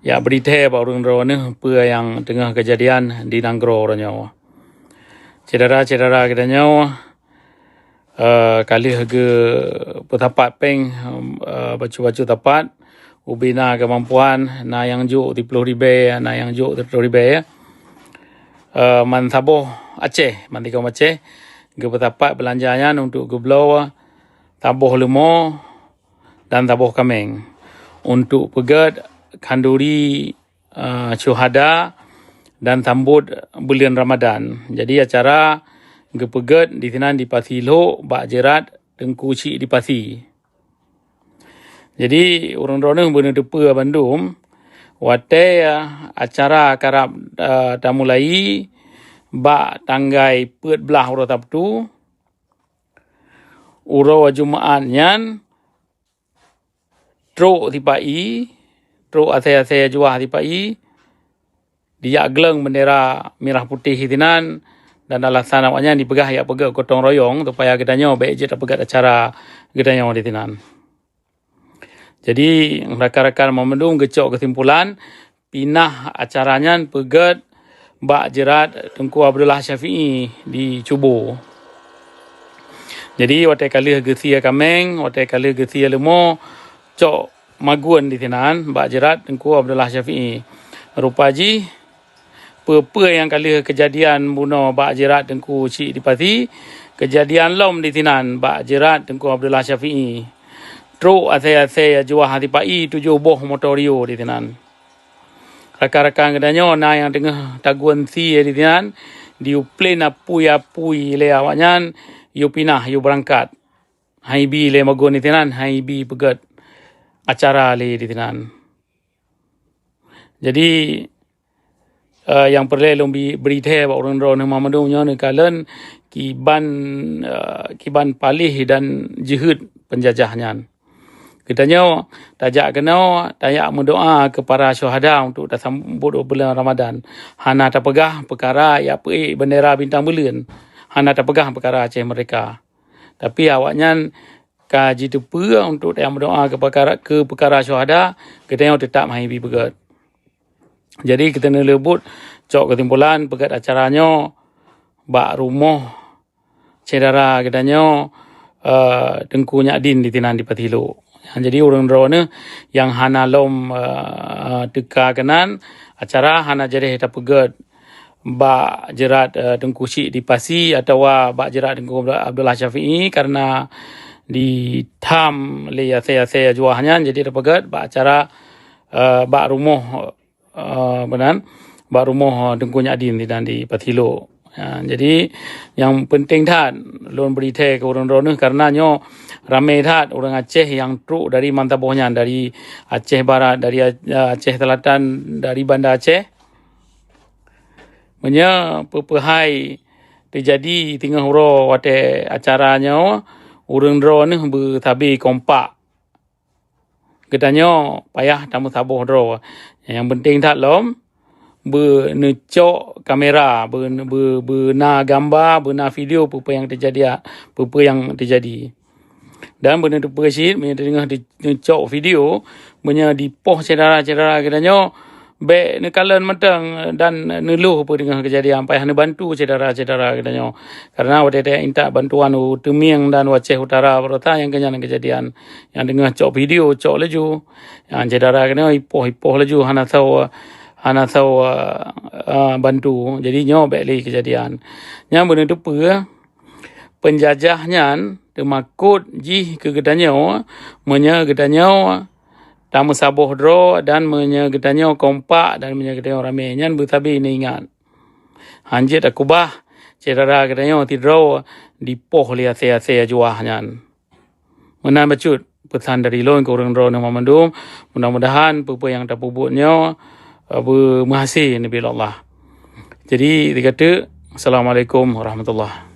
ya berita orang orang apa yang tengah kejadian di Nanggro orangnya. Cedera katanya kali harga petapat peng bacu tapat ubina kemampuan na yang juk 30,000 na yang juk 30,000 man saboh Aceh man tikam Aceh ge petapat belanjanya untuk ge belau taboh lemo dan taboh kameng untuk pegat kanduri syuhada dan sambut bulan Ramadan. Jadi acara gepegat di sana di Pasi Lo, Bak Jerat, Tengku Cik di Pasi. Jadi orang-orang benar depa Bandung, watai acara karab dah mulai bak tanggai pet belah uro Sabtu, uro Jumaat nyan, truk tipai, truk asai-asai juah tipai, dia geleng bendera merah putih hitinan dan alasan awaknya dipegah ya pegah gotong royong supaya gedanya baik je pegat acara gedanya di tinan. Jadi rakan-rakan memendung gecok kesimpulan pinah acaranya pegat Bak Jerat Tengku Abdullah Syafi'i di Cubo. Jadi watai kali gesia kameng, watai kali gesia lemo cok maguan di tinan Bak Jerat Tengku Abdullah Syafi'i. Rupaji apa yang kali kejadian bunuh Bak Jerat Tengku Cik di Pati, kejadian lom di tinan Bak Jerat Tengku Abdullah Syafi'i. Truk asai-asai juah hati pai 7 boh motorio di tinan. Rakan-rakan kedanya na yang tengah taguan si di tinan, diu plane apui le awaknya, yu pinah yu berangkat. Hai bi le magun di tinan, hai bi pegat acara le di tinan. Jadi yang perlu lombi berita orang-orang Muhammadiyah ni kalen kiban palih dan jihad penjajahnya. Kitanya tajak kena tayak mendoa kepada syuhada untuk sambut bulan Ramadan. Hana terpegah perkara ya pe bendera bintang bulan. Hana terpegah perkara Aceh mereka. Tapi awaknya kaji tepa untuk tayak mendoa ke perkara syuhada, kitanya tetap mahibi pegat. Jadi kita nak lebut cok kesimpulan pegat acaranya bak rumah cedera katanya Tengku Nyadin di tinan di Patilo. Jadi orang-orang yang hana lom teka kanan acara hana jadi tak pegat Bak Jerat Tengku Cik di Pasi atau Bak Jerat Tengku Abdullah Syafi'i karena di tam le saya juahnya jadi tak pegat bak acara bak rumah benar bak rumah Tengku Nyadin di Patilo. Jadi yang penting tat lon berita ke orang-orang karena ramai tat orang Aceh yang truk dari mantabohnya dari Aceh Barat, dari Aceh Selatan, dari Bandar Aceh. Menya pepehai terjadi tengah hura wate acaranya orang-orang ni bertabi kompak. Katanya payah tamu sabuh draw. Yang penting tat lom bernecok kamera, berna gambar, berna video apa yang terjadi. Dan benda tu persit, benda tengah dicok video, benda dipoh cedera-cedera katanya, baik nekalan matang dan neluh apa dengan kejadian, payah bantu cedera-cedera katanya. Karena waktu dia minta bantuan Temiang dan Aceh Utara Berota yang kejadian. Yang tengah cok video, cok laju. Yang cedera katanya, ipoh laju, hana tahu bantu. Jadi baik lagi kejadian. Yang benda tu penjajahnya termakut jih ke gedanya gedanya tamu sabuh dro dan gedanya kompak dan gedanya ramai nyan bertabi ni ingat hanjit akubah cedera gedanya tidro dipoh lihat saya juahnya menan bacut pesan dari loan ke orang-orang Muhammadiyah mudah-mudahan apa yang tak pubutnya bermahasih Nabi Allah. Jadi dikata Assalamualaikum warahmatullahi